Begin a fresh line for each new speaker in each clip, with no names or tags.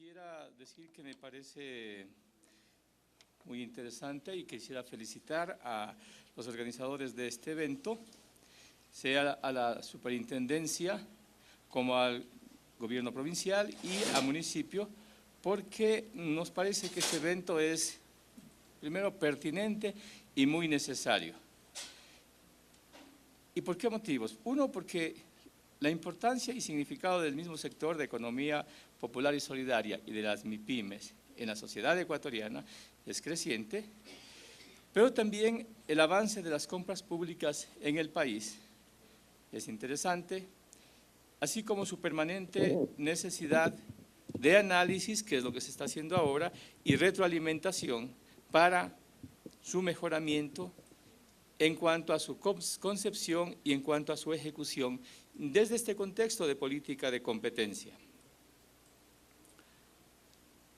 Quisiera decir que me parece muy interesante y quisiera felicitar a los organizadores de este evento, sea a la superintendencia como al gobierno provincial y al municipio, porque nos parece que este evento es, primero, pertinente y muy necesario. ¿Y por qué motivos? Uno, porque la importancia y significado del mismo sector de economía popular y solidaria y de las MIPYMES en la sociedad ecuatoriana es creciente, pero también el avance de las compras públicas en el país es interesante, así como su permanente necesidad de análisis, que es lo que se está haciendo ahora, y retroalimentación para su mejoramiento en cuanto a su concepción y en cuanto a su ejecución desde este contexto de política de competencia.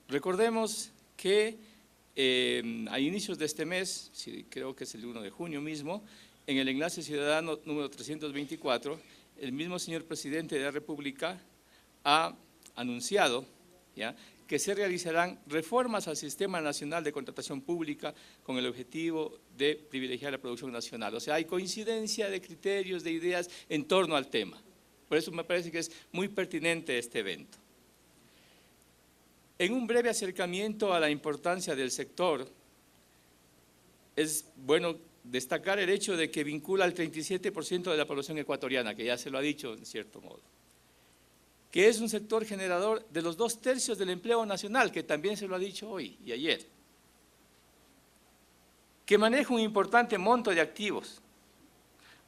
Recordemos que a inicios de este mes, creo que es el 1 de junio mismo, en el enlace ciudadano número 324, el mismo señor presidente de la República ha anunciado que se realizarán reformas al Sistema Nacional de Contratación Pública con el objetivo de privilegiar la producción nacional. O sea, hay coincidencia de criterios, de ideas en torno al tema. Por eso me parece que es muy pertinente este evento. En un breve acercamiento a la importancia del sector, es bueno destacar el hecho de que vincula al 37% de la población ecuatoriana, que ya se lo ha dicho en cierto modo, que es un sector generador de los 2/3 del empleo nacional, que también se lo ha dicho hoy y ayer, que maneja un importante monto de activos.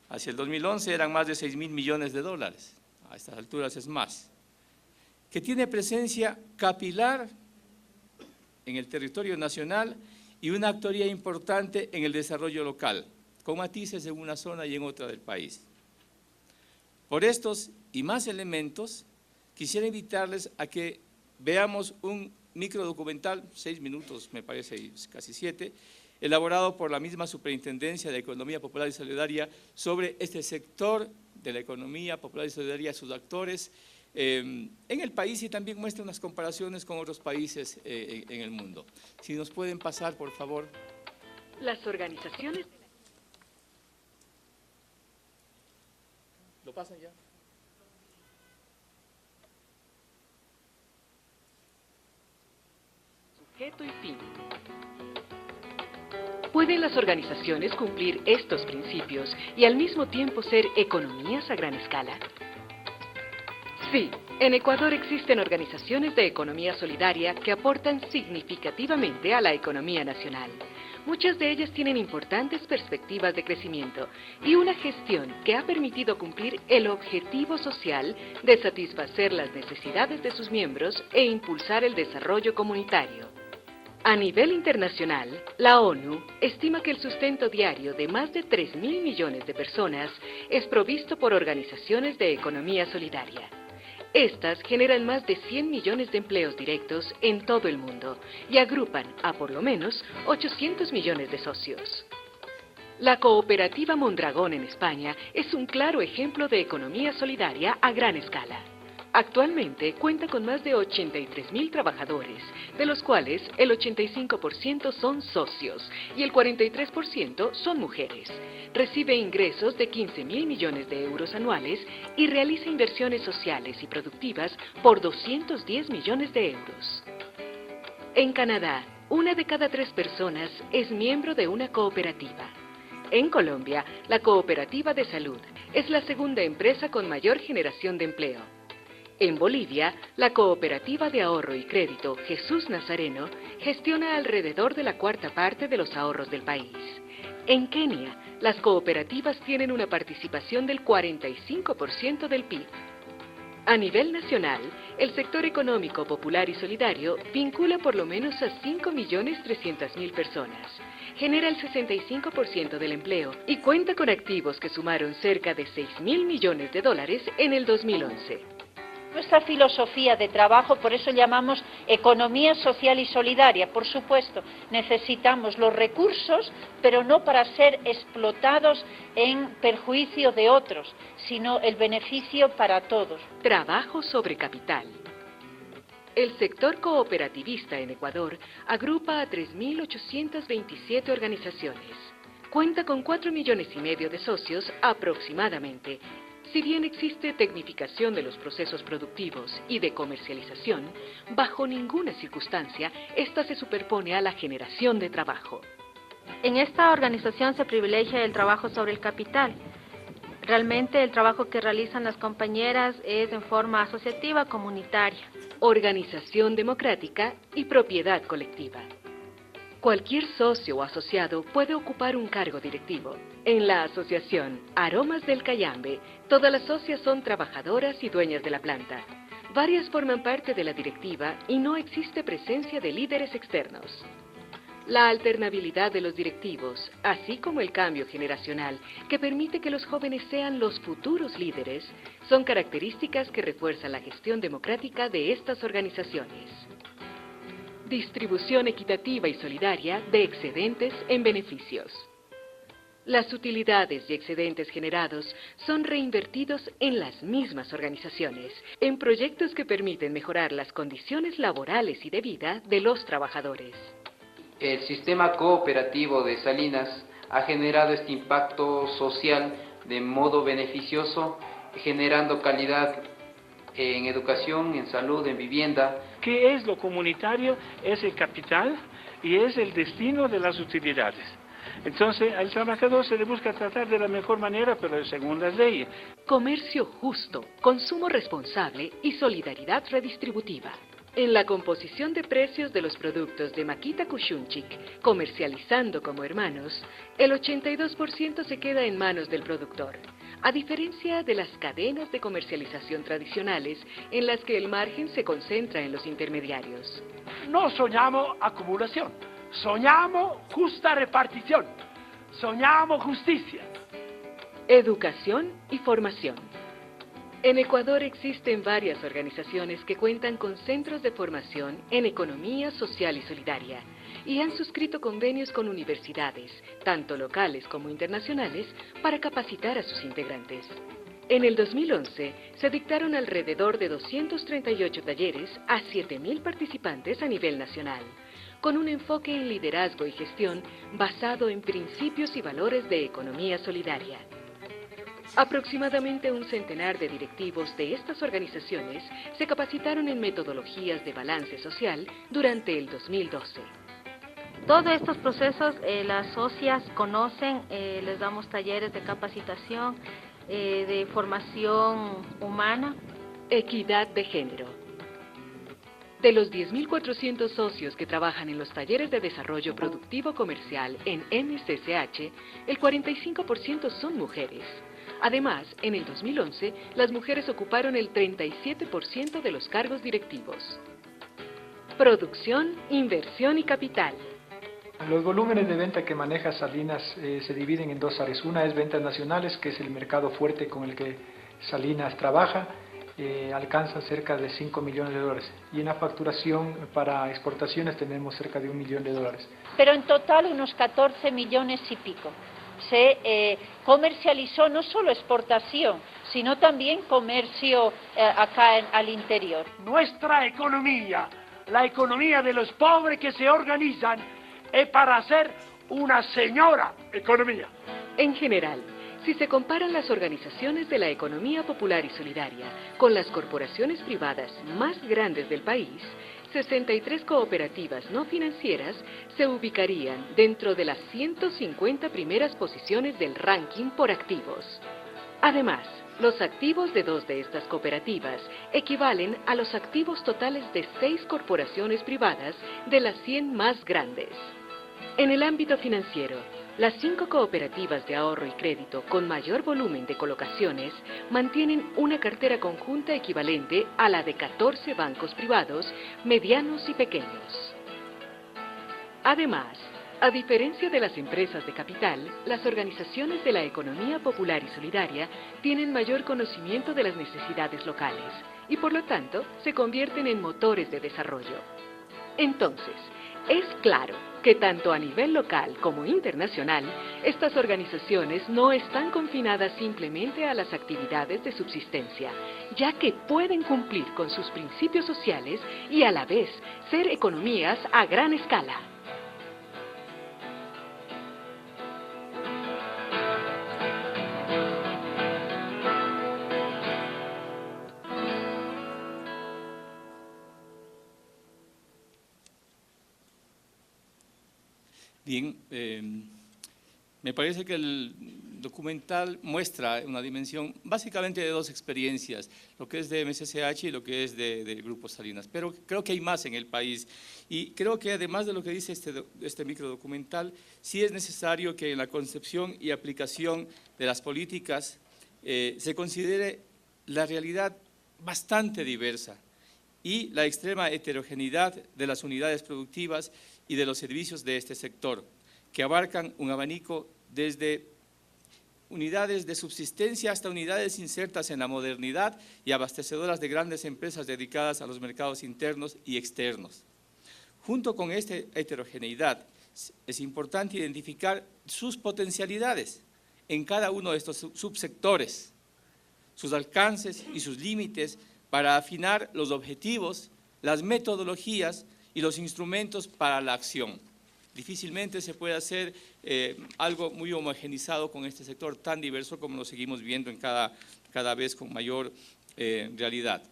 Hacia el 2011 eran más de 6.000 millones de dólares, a estas alturas es más, que tiene presencia capilar en el territorio nacional y una actoría importante en el desarrollo local, con matices en una zona y en otra del país. Por estos y más elementos, quisiera invitarles a que veamos un microdocumental, 6 minutos me parece, casi 7, elaborado por la misma Superintendencia de Economía Popular y Solidaria sobre este sector de la economía popular y solidaria, sus actores en el país, y también muestra unas comparaciones con otros países en el mundo. Si nos pueden pasar, por favor.
Las organizaciones...
¿Lo pasan ya?
Sujeto y fin. ¿Pueden las organizaciones cumplir estos principios y al mismo tiempo ser economías a gran escala? Sí, en Ecuador existen organizaciones de economía solidaria que aportan significativamente a la economía nacional. Muchas de ellas tienen importantes perspectivas de crecimiento y una gestión que ha permitido cumplir el objetivo social de satisfacer las necesidades de sus miembros e impulsar el desarrollo comunitario. A nivel internacional, la ONU estima que el sustento diario de más de 3.000 millones de personas es provisto por organizaciones de economía solidaria. Estas generan más de 100 millones de empleos directos en todo el mundo y agrupan a por lo menos 800 millones de socios. La cooperativa Mondragón en España es un claro ejemplo de economía solidaria a gran escala. Actualmente cuenta con más de 83.000 trabajadores, de los cuales el 85% son socios y el 43% son mujeres. Recibe ingresos de 15.000 millones de euros anuales y realiza inversiones sociales y productivas por 210 millones de euros. En Canadá, 1 de cada 3 personas es miembro de una cooperativa. En Colombia, la Cooperativa de Salud es la segunda empresa con mayor generación de empleo. En Bolivia, la Cooperativa de Ahorro y Crédito Jesús Nazareno gestiona alrededor de la 1/4 parte de los ahorros del país. En Kenia, las cooperativas tienen una participación del 45% del PIB. A nivel nacional, el sector económico popular y solidario vincula por lo menos a 5.300.000 personas, genera el 65% del empleo y cuenta con activos que sumaron cerca de 6.000 millones de dólares en el 2011.
Nuestra filosofía de trabajo, por eso llamamos economía social y solidaria. Por supuesto, necesitamos los recursos, pero no para ser explotados en perjuicio de otros, sino el beneficio para todos.
Trabajo sobre capital. El sector cooperativista en Ecuador agrupa a 3.827 organizaciones. Cuenta con 4,5 millones de socios aproximadamente. Si bien existe tecnificación de los procesos productivos y de comercialización, bajo ninguna circunstancia esta se superpone a la generación de trabajo.
En esta organización se privilegia el trabajo sobre el capital. Realmente el trabajo que realizan las compañeras es en forma asociativa, comunitaria.
Organización democrática y propiedad colectiva. Cualquier socio o asociado puede ocupar un cargo directivo. En la asociación Aromas del Cayambe, todas las socias son trabajadoras y dueñas de la planta. Varias forman parte de la directiva y no existe presencia de líderes externos. La alternabilidad de los directivos, así como el cambio generacional que permite que los jóvenes sean los futuros líderes, son características que refuerzan la gestión democrática de estas organizaciones. Distribución equitativa y solidaria de excedentes en beneficios. Las utilidades y excedentes generados son reinvertidos en las mismas organizaciones, en proyectos que permiten mejorar las condiciones laborales y de vida de los trabajadores.
El sistema cooperativo de Salinas ha generado este impacto social de modo beneficioso, generando calidad en educación, en salud, en vivienda.
¿Qué es lo comunitario? Es el capital y es el destino de las utilidades. Entonces, al trabajador se le busca tratar de la mejor manera, pero según las leyes.
Comercio justo, consumo responsable y solidaridad redistributiva. En la composición de precios de los productos de Maquita Kushunchik, comercializando como hermanos, el 82% se queda en manos del productor, a diferencia de las cadenas de comercialización tradicionales en las que el margen se concentra en los intermediarios.
No soñamos acumulación, soñamos justa repartición, soñamos justicia.
Educación y formación. En Ecuador existen varias organizaciones que cuentan con centros de formación en economía social y solidaria y han suscrito convenios con universidades, tanto locales como internacionales, para capacitar a sus integrantes. En el 2011 se dictaron alrededor de 238 talleres a 7,000 participantes a nivel nacional, con un enfoque en liderazgo y gestión basado en principios y valores de economía solidaria. Aproximadamente un centenar de directivos de estas organizaciones se capacitaron en metodologías de balance social durante el 2012.
Todos estos procesos las socias conocen, les damos talleres de capacitación, de formación humana.
Equidad de género. De los 10.400 socios que trabajan en los talleres de desarrollo productivo comercial en MCCH, el 45% son mujeres. Además, en el 2011, las mujeres ocuparon el 37% de los cargos directivos. Producción, inversión y capital.
Los volúmenes de venta que maneja Salinas se dividen en dos áreas. Una es ventas nacionales, que es el mercado fuerte con el que Salinas trabaja, alcanza cerca de 5 millones de dólares. Y en la facturación para exportaciones tenemos cerca de $1 millón.
Pero en total unos 14 millones y pico. Se comercializó no solo exportación, sino también comercio acá al interior.
Nuestra economía, la economía de los pobres que se organizan, es para hacer una señora economía.
En general, si se comparan las organizaciones de la economía popular y solidaria con las corporaciones privadas más grandes del país, 63 cooperativas no financieras se ubicarían dentro de las 150 primeras posiciones del ranking por activos. Además, los activos de 2 de estas cooperativas equivalen a los activos totales de 6 corporaciones privadas de las 100 más grandes. En el ámbito financiero, las 5 cooperativas de ahorro y crédito con mayor volumen de colocaciones mantienen una cartera conjunta equivalente a la de 14 bancos privados, medianos y pequeños. Además, a diferencia de las empresas de capital, las organizaciones de la economía popular y solidaria tienen mayor conocimiento de las necesidades locales y por lo tanto se convierten en motores de desarrollo. Entonces, Es claro que tanto a nivel local como internacional, estas organizaciones no están confinadas simplemente a las actividades de subsistencia, ya que pueden cumplir con sus principios sociales y a la vez ser economías a gran escala.
Bien, me parece que el documental muestra una dimensión básicamente de dos experiencias, lo que es de MSCH y lo que es del Grupo Salinas, pero creo que hay más en el país y creo que además de lo que dice este microdocumental, sí es necesario que en la concepción y aplicación de las políticas se considere la realidad bastante diversa y la extrema heterogeneidad de las unidades productivas y de los servicios de este sector, que abarcan un abanico desde unidades de subsistencia hasta unidades insertas en la modernidad y abastecedoras de grandes empresas dedicadas a los mercados internos y externos. Junto con esta heterogeneidad, es importante identificar sus potencialidades en cada uno de estos subsectores, sus alcances y sus límites para afinar los objetivos, las metodologías y los instrumentos para la acción. Difícilmente se puede hacer algo muy homogenizado con este sector tan diverso como lo seguimos viendo en cada vez con mayor realidad.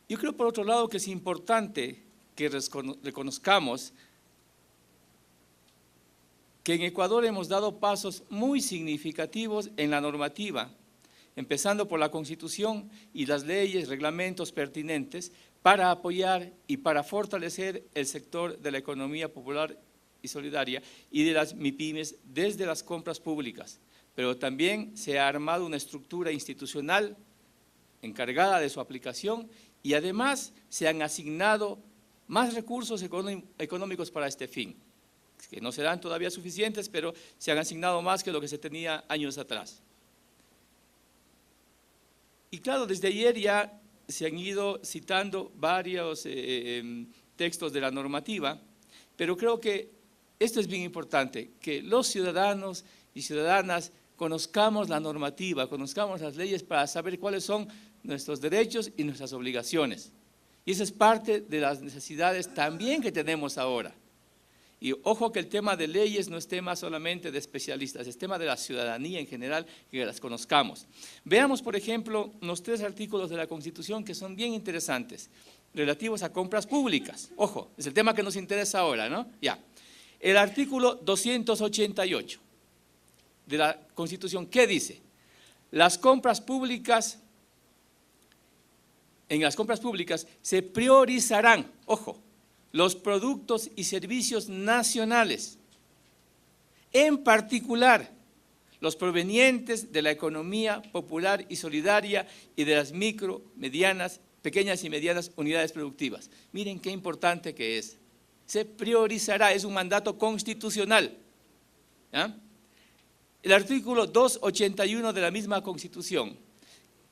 Yo creo, por otro lado, que es importante que reconozcamos que en Ecuador hemos dado pasos muy significativos en la normativa, empezando por la Constitución y las leyes, reglamentos pertinentes, para apoyar y para fortalecer el sector de la economía popular y solidaria y de las MIPYMES desde las compras públicas, pero también se ha armado una estructura institucional encargada de su aplicación y además se han asignado más recursos económicos para este fin, que no serán todavía suficientes, pero se han asignado más que lo que se tenía años atrás. Y claro, desde ayer ya se han ido citando varios textos de la normativa, pero creo que esto es bien importante, que los ciudadanos y ciudadanas conozcamos la normativa, conozcamos las leyes para saber cuáles son nuestros derechos y nuestras obligaciones. Y esa es parte de las necesidades también que tenemos ahora. Y ojo que el tema de leyes no es tema solamente de especialistas, es tema de la ciudadanía en general, que las conozcamos. Veamos, por ejemplo, los 3 artículos de la Constitución que son bien interesantes, relativos a compras públicas. Ojo, es el tema que nos interesa ahora, ¿no? Ya. El artículo 288 de la Constitución, ¿qué dice? Las compras públicas, en las compras públicas se priorizarán, ojo, los productos y servicios nacionales, en particular los provenientes de la economía popular y solidaria y de las micro, medianas, pequeñas y medianas unidades productivas. Miren qué importante que es. Se priorizará, es un mandato constitucional. ¿Ya? El artículo 281 de la misma Constitución,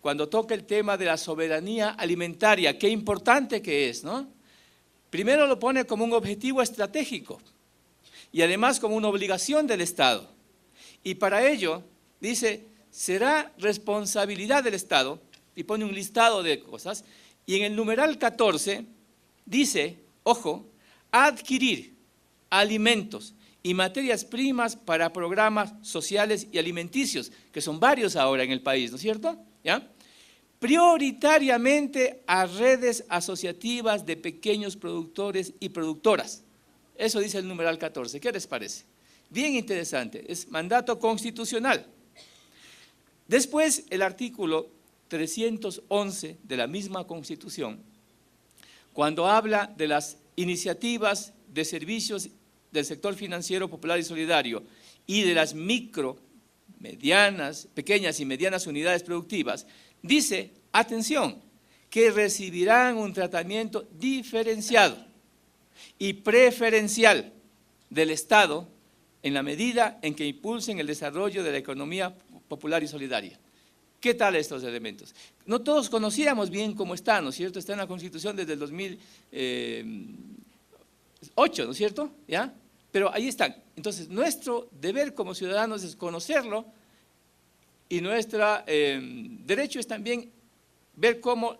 cuando toca el tema de la soberanía alimentaria, qué importante que es, ¿no? Primero lo pone como un objetivo estratégico y además como una obligación del Estado. Y para ello, dice, será responsabilidad del Estado, y pone un listado de cosas, y en el numeral 14 dice, ojo, adquirir alimentos y materias primas para programas sociales y alimenticios, que son varios ahora en el país, ¿no es cierto? ¿Ya? Prioritariamente a redes asociativas de pequeños productores y productoras. Eso dice el numeral 14. ¿Qué les parece? Bien interesante, es mandato constitucional. Después, el artículo 311 de la misma Constitución, cuando habla de las iniciativas de servicios del sector financiero popular y solidario y de las micro, medianas, pequeñas y medianas unidades productivas, dice, atención, que recibirán un tratamiento diferenciado y preferencial del Estado en la medida en que impulsen el desarrollo de la economía popular y solidaria. ¿Qué tal estos elementos? No todos conocíamos bien cómo está, ¿no es cierto? Está en la Constitución desde el 8, ¿no es cierto? ¿Ya? Pero ahí están. Entonces, nuestro deber como ciudadanos es conocerlo y nuestro derecho es también ver cómo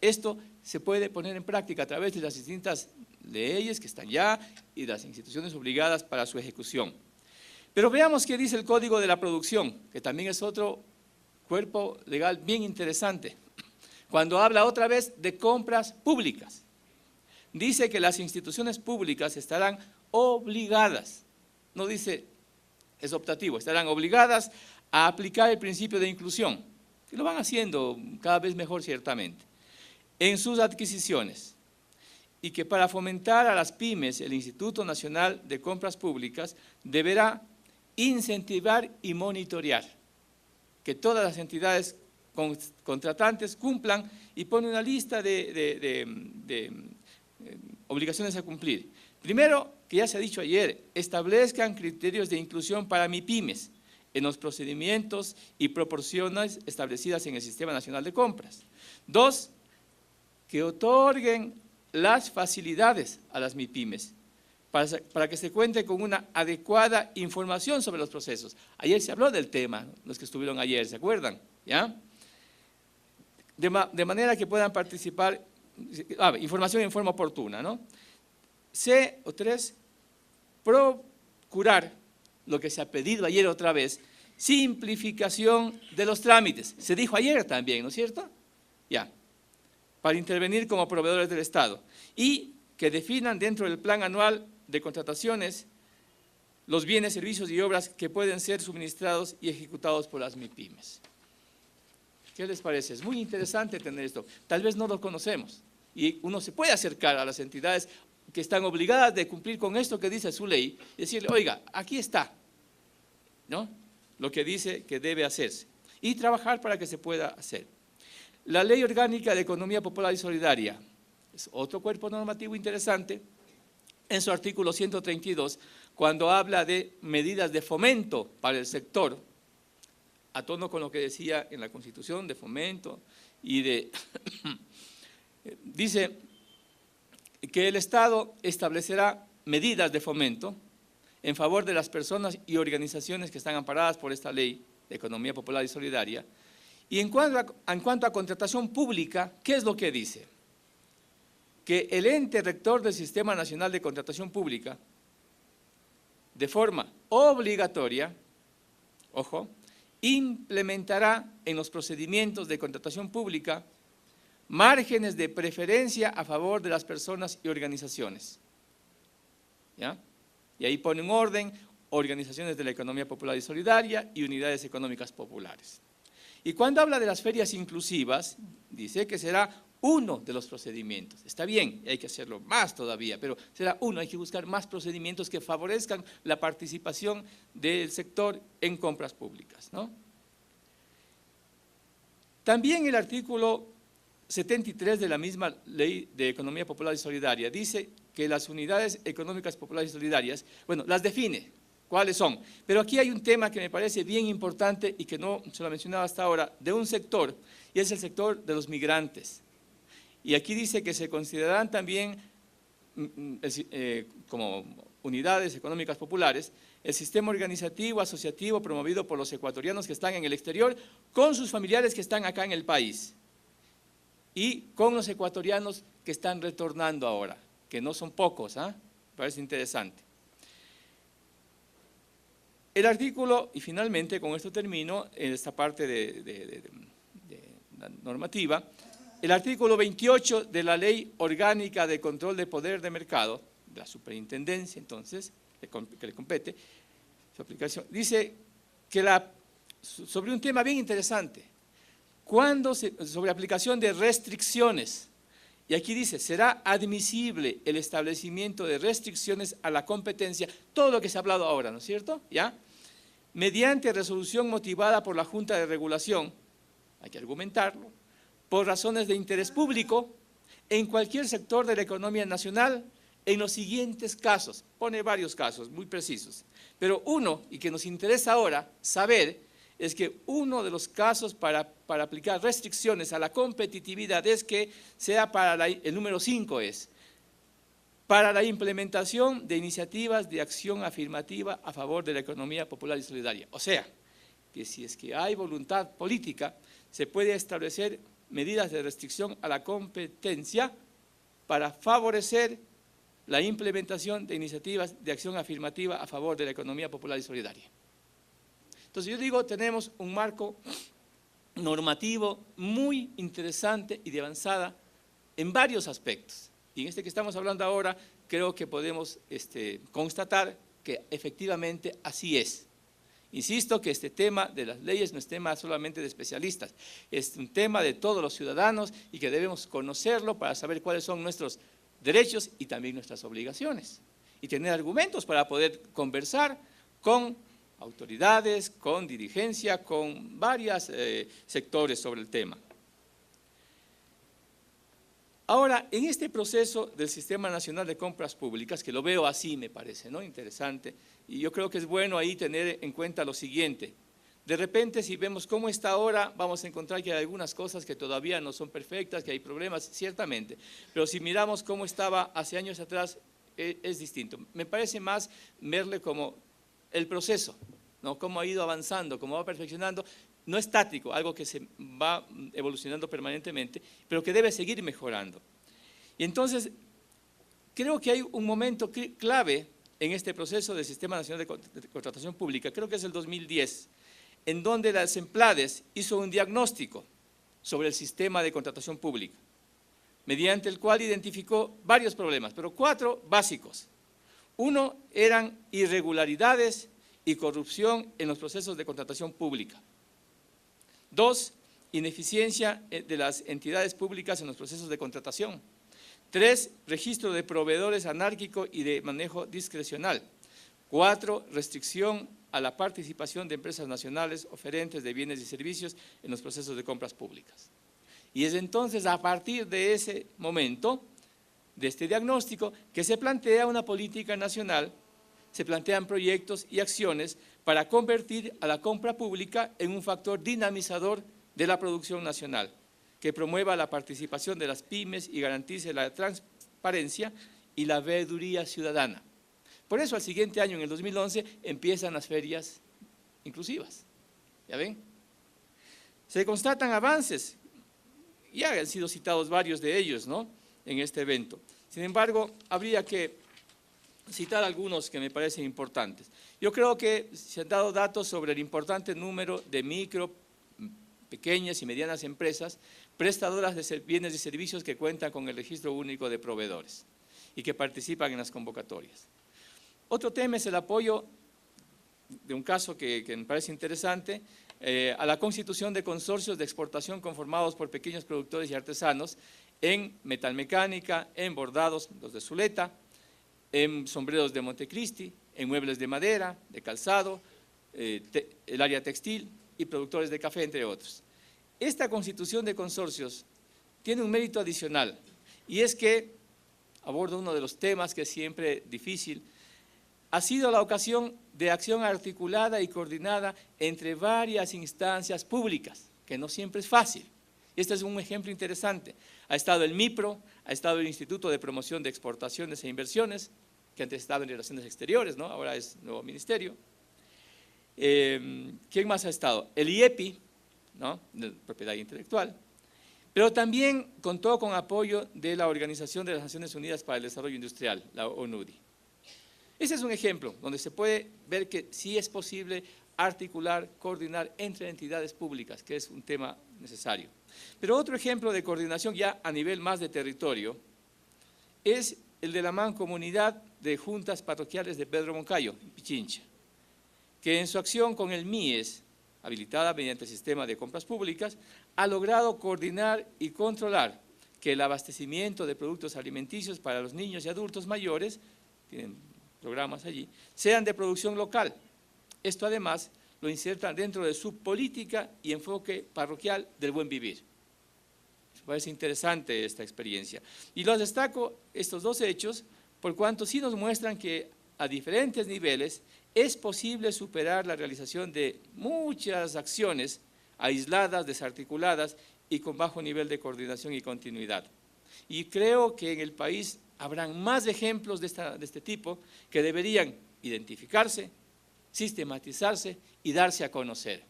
esto se puede poner en práctica a través de las distintas leyes que están ya y las instituciones obligadas para su ejecución. Pero veamos qué dice el Código de la Producción, que también es otro cuerpo legal bien interesante, cuando habla otra vez de compras públicas. Dice que las instituciones públicas estarán obligadas, no dice es optativo, estarán obligadas a aplicar el principio de inclusión, que lo van haciendo cada vez mejor ciertamente, en sus adquisiciones, y que para fomentar a las pymes el Instituto Nacional de Compras Públicas deberá incentivar y monitorear que todas las entidades contratantes cumplan y pone una lista de obligaciones a cumplir. Primero, que ya se ha dicho ayer, establezcan criterios de inclusión para MIPYMES en los procedimientos y proporciones establecidas en el Sistema Nacional de Compras. 2, que otorguen las facilidades a las MIPYMES para que se cuente con una adecuada información sobre los procesos. Ayer se habló del tema, los que estuvieron ayer, ¿se acuerdan? ¿Ya? De manera que puedan participar, información en forma oportuna, ¿no? 3, procurar lo que se ha pedido ayer otra vez, simplificación de los trámites. Se dijo ayer también, ¿no es cierto? Ya. Para intervenir como proveedores del Estado. Y que definan dentro del plan anual de contrataciones los bienes, servicios y obras que pueden ser suministrados y ejecutados por las MIPYMES. ¿Qué les parece? Es muy interesante tener esto. Tal vez no lo conocemos y uno se puede acercar a las entidades que están obligadas de cumplir con esto que dice su ley y decirle, oiga, aquí está, ¿no?, lo que dice que debe hacerse y trabajar para que se pueda hacer. La Ley Orgánica de Economía Popular y Solidaria es otro cuerpo normativo interesante en su artículo 132, cuando habla de medidas de fomento para el sector, a tono con lo que decía en la Constitución de fomento y de… dice que el Estado establecerá medidas de fomento en favor de las personas y organizaciones que están amparadas por esta ley de economía popular y solidaria. Y en cuanto a contratación pública, ¿qué es lo que dice? Que el ente rector del Sistema Nacional de Contratación Pública, de forma obligatoria, ojo, implementará en los procedimientos de contratación pública márgenes de preferencia a favor de las personas y organizaciones. ¿Ya? Y ahí pone un orden, organizaciones de la economía popular y solidaria y unidades económicas populares. Y cuando habla de las ferias inclusivas, dice que será uno de los procedimientos. Está bien, hay que hacerlo más todavía, pero será uno, hay que buscar más procedimientos que favorezcan la participación del sector en compras públicas, ¿no? También el artículo 73 de la misma Ley de Economía Popular y Solidaria dice que las unidades económicas populares y solidarias, bueno, las define, cuáles son, pero aquí hay un tema que me parece bien importante y que no se lo he mencionado hasta ahora, de un sector, y es el sector de los migrantes. Y aquí dice que se considerarán también como unidades económicas populares el sistema organizativo, asociativo promovido por los ecuatorianos que están en el exterior con sus familiares que están acá en el país y con los ecuatorianos que están retornando ahora, que no son pocos, ¿ah? Me parece interesante. El artículo, y finalmente con esto termino, en esta parte de la normativa, el artículo 28 de la Ley Orgánica de Control de Poder de Mercado, de la Superintendencia, entonces, que le compete, su aplicación, dice que sobre un tema bien interesante, sobre aplicación de restricciones, y aquí dice, será admisible el establecimiento de restricciones a la competencia, todo lo que se ha hablado ahora, ¿no es cierto? ¿Ya? Mediante resolución motivada por la Junta de Regulación, hay que argumentarlo, por razones de interés público, en cualquier sector de la economía nacional, en los siguientes casos, pone varios casos muy precisos, pero uno, y que nos interesa ahora saber, es que uno de los casos para aplicar restricciones a la competitividad es que sea para el número 5 es para la implementación de iniciativas de acción afirmativa a favor de la economía popular y solidaria. O sea, que si es que hay voluntad política, se puede establecer medidas de restricción a la competencia para favorecer la implementación de iniciativas de acción afirmativa a favor de la economía popular y solidaria. Entonces yo digo, tenemos un marco normativo muy interesante y de avanzada en varios aspectos. Y en este que estamos hablando ahora, creo que podemos constatar que efectivamente así es. Insisto que este tema de las leyes no es tema solamente de especialistas, es un tema de todos los ciudadanos y que debemos conocerlo para saber cuáles son nuestros derechos y también nuestras obligaciones. Y tener argumentos para poder conversar con autoridades, con dirigencia, con varios sectores sobre el tema. Ahora, en este proceso del Sistema Nacional de Compras Públicas, que lo veo así, me parece, ¿no? Interesante, y yo creo que es bueno ahí tener en cuenta lo siguiente. De repente, si vemos cómo está ahora, vamos a encontrar que hay algunas cosas que todavía no son perfectas, que hay problemas, ciertamente, pero si miramos cómo estaba hace años atrás, es distinto. Me parece más verle como el proceso, ¿no? Cómo ha ido avanzando, cómo va perfeccionando. No estático, algo que se va evolucionando permanentemente, pero que debe seguir mejorando. Y entonces, creo que hay un momento clave en este proceso del Sistema Nacional de Contratación Pública, creo que es el 2010, en donde la Semplades hizo un diagnóstico sobre el sistema de contratación pública, mediante el cual identificó varios problemas, pero 4 básicos. Uno, eran irregularidades y corrupción en los procesos de contratación pública. 2, ineficiencia de las entidades públicas en los procesos de contratación. 3, registro de proveedores anárquico y de manejo discrecional. 4, restricción a la participación de empresas nacionales oferentes de bienes y servicios en los procesos de compras públicas. Y es entonces a partir de ese momento, de este diagnóstico, que se plantea una política nacional, se plantean proyectos y acciones para convertir a la compra pública en un factor dinamizador de la producción nacional, que promueva la participación de las pymes y garantice la transparencia y la veeduría ciudadana. Por eso al siguiente año, en el 2011, empiezan las ferias inclusivas. ¿Ya ven? Se constatan avances, ya han sido citados varios de ellos, ¿no?, en este evento. Sin embargo, habría que citar algunos que me parecen importantes. Yo creo que se han dado datos sobre el importante número de micro, pequeñas y medianas empresas prestadoras de bienes y servicios que cuentan con el registro único de proveedores y que participan en las convocatorias. Otro tema es el apoyo de un caso que me parece interesante, a la constitución de consorcios de exportación conformados por pequeños productores y artesanos en metalmecánica, en bordados, los de Zuleta, en sombreros de Montecristi, en muebles de madera, de calzado, el área textil y productores de café, entre otros. Esta constitución de consorcios tiene un mérito adicional, y es que aborda uno de los temas que es siempre difícil. Ha sido la ocasión de acción articulada y coordinada entre varias instancias públicas, que no siempre es fácil. Este es un ejemplo interesante. Ha estado el MIPRO, ha estado el Instituto de Promoción de Exportaciones e Inversiones, que antes estaba en Relaciones Exteriores, ¿no?, ahora es nuevo ministerio. ¿Quién más ha estado? El IEPI, ¿no?, de propiedad intelectual, pero también contó con apoyo de la Organización de las Naciones Unidas para el Desarrollo Industrial, la ONUDI. Ese es un ejemplo donde se puede ver que sí es posible articular, coordinar entre entidades públicas, que es un tema necesario. Pero otro ejemplo de coordinación ya a nivel más de territorio es el de la Mancomunidad de Juntas Parroquiales de Pedro Moncayo, Pichincha, que en su acción con el MIES, habilitada mediante el sistema de compras públicas, ha logrado coordinar y controlar que el abastecimiento de productos alimenticios para los niños y adultos mayores, tienen programas allí, sean de producción local. Esto además lo inserta dentro de su política y enfoque parroquial del buen vivir. Me parece interesante esta experiencia. Y los destaco estos dos hechos por cuanto sí nos muestran que a diferentes niveles es posible superar la realización de muchas acciones aisladas, desarticuladas y con bajo nivel de coordinación y continuidad. Y creo que en el país habrán más ejemplos de este tipo que deberían identificarse, sistematizarse y darse a conocer.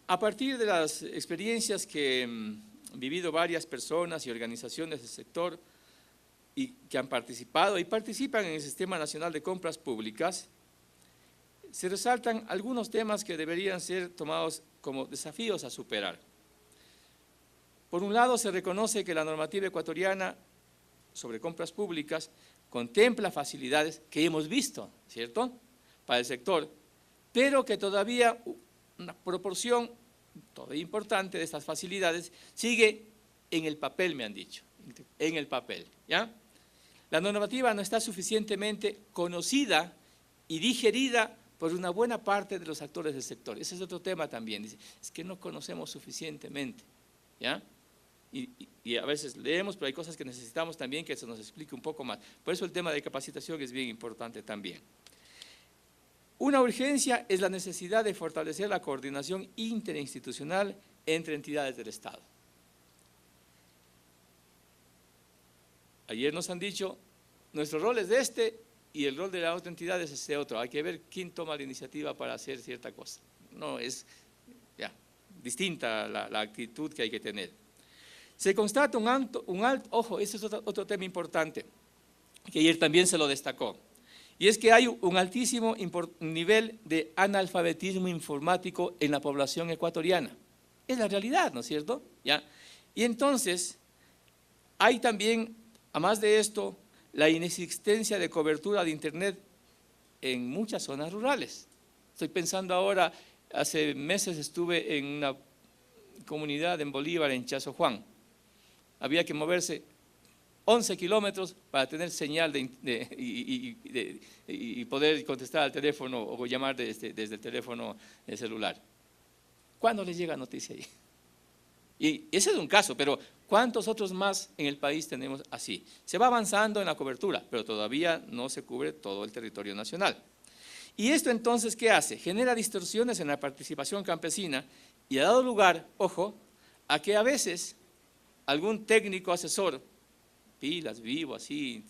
A partir de las experiencias que han vivido varias personas y organizaciones del sector y que han participado y participan en el Sistema Nacional de Compras Públicas, se resaltan algunos temas que deberían ser tomados como desafíos a superar. Por un lado, se reconoce que la normativa ecuatoriana sobre compras públicas contempla facilidades que hemos visto, ¿cierto?, para el sector, pero que todavía una proporción todavía importante de estas facilidades sigue en el papel, me han dicho, en el papel, ¿ya? La normativa no está suficientemente conocida y digerida por una buena parte de los actores del sector. Ese es otro tema también, dice, es que no conocemos suficientemente, ¿ya? Y a veces leemos, pero hay cosas que necesitamos también que se nos explique un poco más. Por eso el tema de capacitación es bien importante también. Una urgencia es la necesidad de fortalecer la coordinación interinstitucional entre entidades del Estado. Ayer nos han dicho, nuestro rol es este y el rol de la otra entidad es este otro. Hay que ver quién toma la iniciativa para hacer cierta cosa. No, es ya distinta la actitud que hay que tener. Se constata un alto, ojo, ese es otro tema importante, que ayer también se lo destacó, y es que hay un altísimo nivel de analfabetismo informático en la población ecuatoriana. Es la realidad, ¿no es cierto? ¿Ya? Y entonces, hay también, además de esto, la inexistencia de cobertura de Internet en muchas zonas rurales. Estoy pensando ahora, hace meses estuve en una comunidad en Bolívar, en Chazo Juan. Había que moverse 11 kilómetros para tener señal y poder contestar al teléfono o llamar desde el teléfono celular. ¿Cuándo les llega noticia ahí? Y ese es un caso, pero ¿cuántos otros más en el país tenemos así? Se va avanzando en la cobertura, pero todavía no se cubre todo el territorio nacional. ¿Y esto entonces qué hace? Genera distorsiones en la participación campesina y ha dado lugar, ojo, a que a veces algún técnico asesor, Pilas, Vivo, así,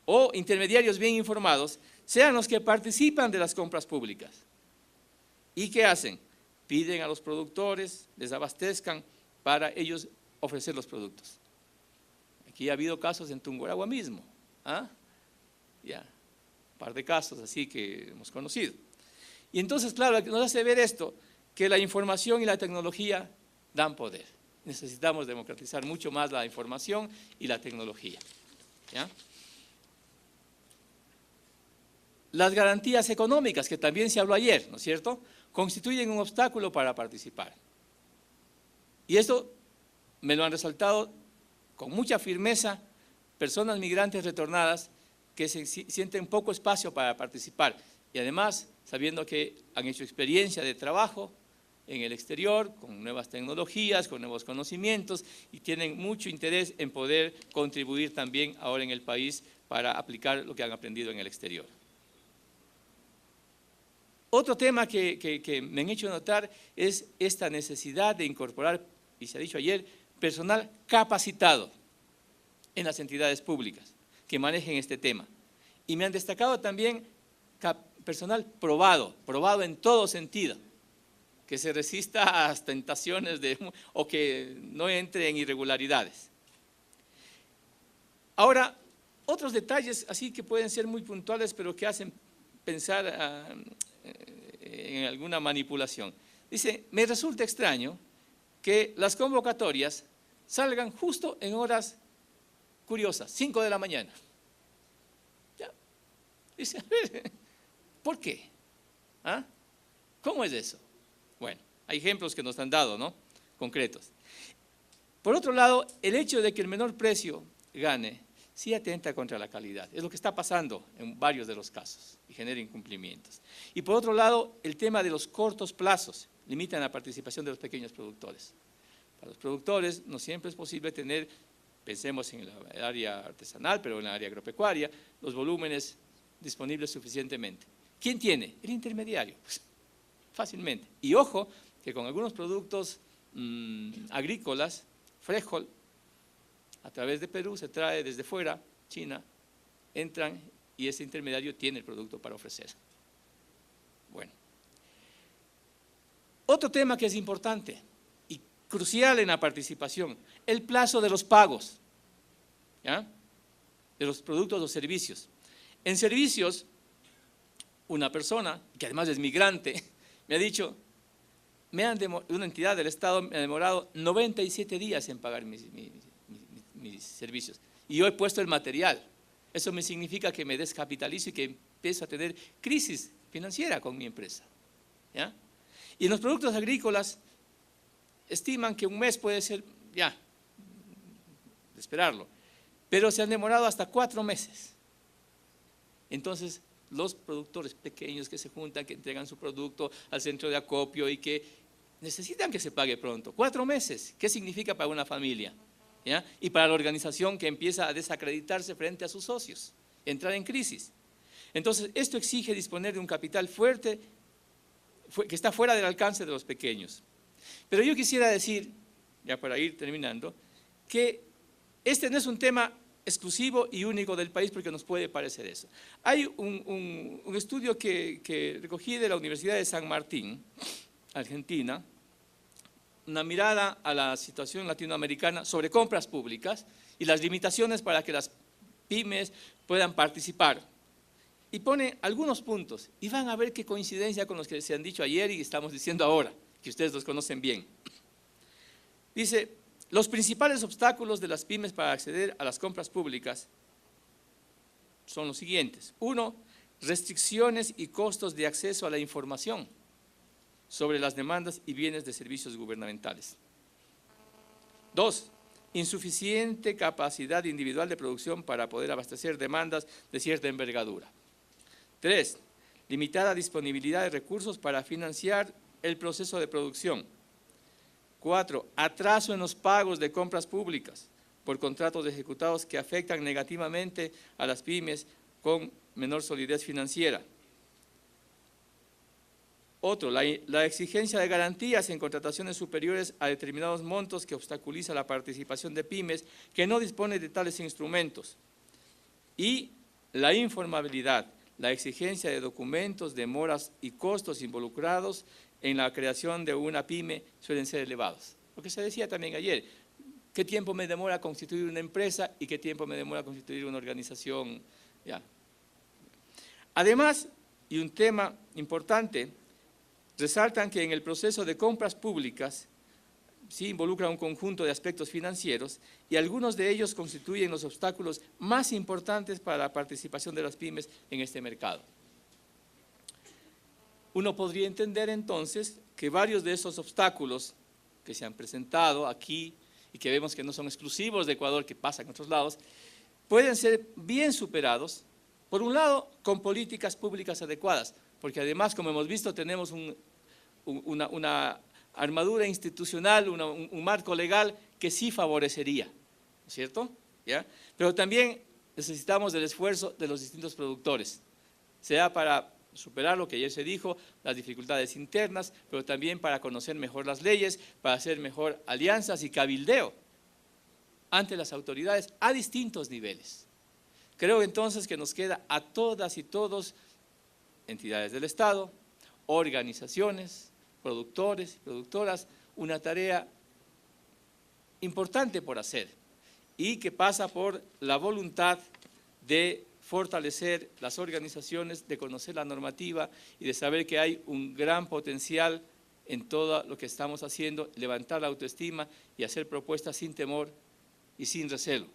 o intermediarios bien informados, sean los que participan de las compras públicas. ¿Y qué hacen? Piden a los productores, les abastezcan para ellos ofrecer los productos. Aquí ha habido casos en Tungurahua mismo, ¿ah? Ya, un par de casos así que hemos conocido. Y entonces, claro, nos hace ver esto, que la información y la tecnología dan poder. Necesitamos democratizar mucho más la información y la tecnología, ¿ya? Las garantías económicas, que también se habló ayer, ¿no es cierto?, constituyen un obstáculo para participar. Y esto me lo han resaltado con mucha firmeza personas migrantes retornadas que se sienten poco espacio para participar y además sabiendo que han hecho experiencia de trabajo en el exterior, con nuevas tecnologías, con nuevos conocimientos y tienen mucho interés en poder contribuir también ahora en el país para aplicar lo que han aprendido en el exterior. Otro tema que me han hecho notar es esta necesidad de incorporar, y se ha dicho ayer, personal capacitado en las entidades públicas que manejen este tema. Y me han destacado también personal probado en todo sentido, que se resista a las tentaciones o que no entre en irregularidades. Ahora, otros detalles así que pueden ser muy puntuales, pero que hacen pensar en alguna manipulación. Dice, me resulta extraño que las convocatorias salgan justo en horas curiosas, 5 de la mañana. ¿Ya? Dice, a ver, ¿por qué? ¿Ah? ¿Cómo es eso? Bueno, hay ejemplos que nos han dado, ¿no?, concretos. Por otro lado, el hecho de que el menor precio gane, sí atenta contra la calidad. Es lo que está pasando en varios de los casos y genera incumplimientos. Y por otro lado, el tema de los cortos plazos limitan la participación de los pequeños productores. Para los productores no siempre es posible tener, pensemos en el área artesanal, pero en el área agropecuaria, los volúmenes disponibles suficientemente. ¿Quién tiene? El intermediario. Pues, fácilmente. Y ojo, que con algunos productos agrícolas, frijol, A través de Perú se trae desde fuera, China, entran y ese intermediario tiene el producto para ofrecer. Bueno. Otro tema que es importante y crucial en la participación, el plazo de los pagos, ¿ya?, de los productos o servicios. En servicios, una persona, que además es migrante, me ha dicho, una entidad del Estado me ha demorado 97 días en pagar mis servicios. Y yo he puesto el material. Eso me significa que me descapitalizo y que empiezo a tener crisis financiera con mi empresa, ¿ya? Y en los productos agrícolas estiman que un mes puede ser, ya, de esperarlo, pero se han demorado hasta 4 meses. Entonces, los productores pequeños que se juntan, que entregan su producto al centro de acopio y que necesitan que se pague pronto. 4 meses, ¿qué significa para una familia? ¿Ya? Y para la organización que empieza a desacreditarse frente a sus socios, entrar en crisis. Entonces, esto exige disponer de un capital fuerte, que está fuera del alcance de los pequeños. Pero yo quisiera decir, ya para ir terminando, que este no es un tema exclusivo y único del país, porque nos puede parecer eso. Hay un estudio que recogí de la Universidad de San Martín, Argentina, una mirada a la situación latinoamericana sobre compras públicas y las limitaciones para que las pymes puedan participar. Y pone algunos puntos y van a ver qué coincidencia con los que se han dicho ayer y estamos diciendo ahora, que ustedes los conocen bien. Dice, los principales obstáculos de las pymes para acceder a las compras públicas son los siguientes. 1, restricciones y costos de acceso a la información sobre las demandas y bienes de servicios gubernamentales. 2, insuficiente capacidad individual de producción para poder abastecer demandas de cierta envergadura. 3, limitada disponibilidad de recursos para financiar el proceso de producción. 4, atraso en los pagos de compras públicas por contratos ejecutados que afectan negativamente a las pymes con menor solidez financiera. Otro, la exigencia de garantías en contrataciones superiores a determinados montos que obstaculiza la participación de pymes que no disponen de tales instrumentos. Y la informabilidad, la exigencia de documentos, demoras y costos involucrados en la creación de una pyme suelen ser elevados. Lo que se decía también ayer, ¿qué tiempo me demora constituir una empresa y qué tiempo me demora constituir una organización? Ya. Además, y un tema importante, resaltan que en el proceso de compras públicas sí involucra un conjunto de aspectos financieros y algunos de ellos constituyen los obstáculos más importantes para la participación de las pymes en este mercado. Uno podría entender entonces que varios de esos obstáculos que se han presentado aquí y que vemos que no son exclusivos de Ecuador, que pasan en otros lados, pueden ser bien superados, por un lado, con políticas públicas adecuadas, porque además, como hemos visto, tenemos una armadura institucional, un marco legal que sí favorecería, ¿cierto? ¿Ya? Pero también necesitamos del esfuerzo de los distintos productores, sea para superar lo que ayer se dijo, las dificultades internas, pero también para conocer mejor las leyes, para hacer mejor alianzas y cabildeo ante las autoridades a distintos niveles. Creo entonces que nos queda a todas y todos, entidades del Estado, organizaciones, productores y productoras, una tarea importante por hacer y que pasa por la voluntad de fortalecer las organizaciones, de conocer la normativa y de saber que hay un gran potencial en todo lo que estamos haciendo, levantar la autoestima y hacer propuestas sin temor y sin recelo,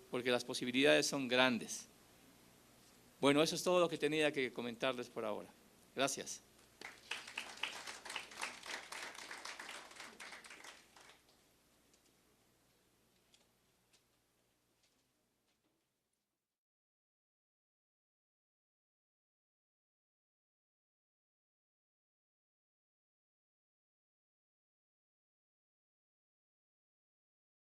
porque las posibilidades son grandes. Bueno, eso es todo lo que tenía que comentarles por ahora. Gracias.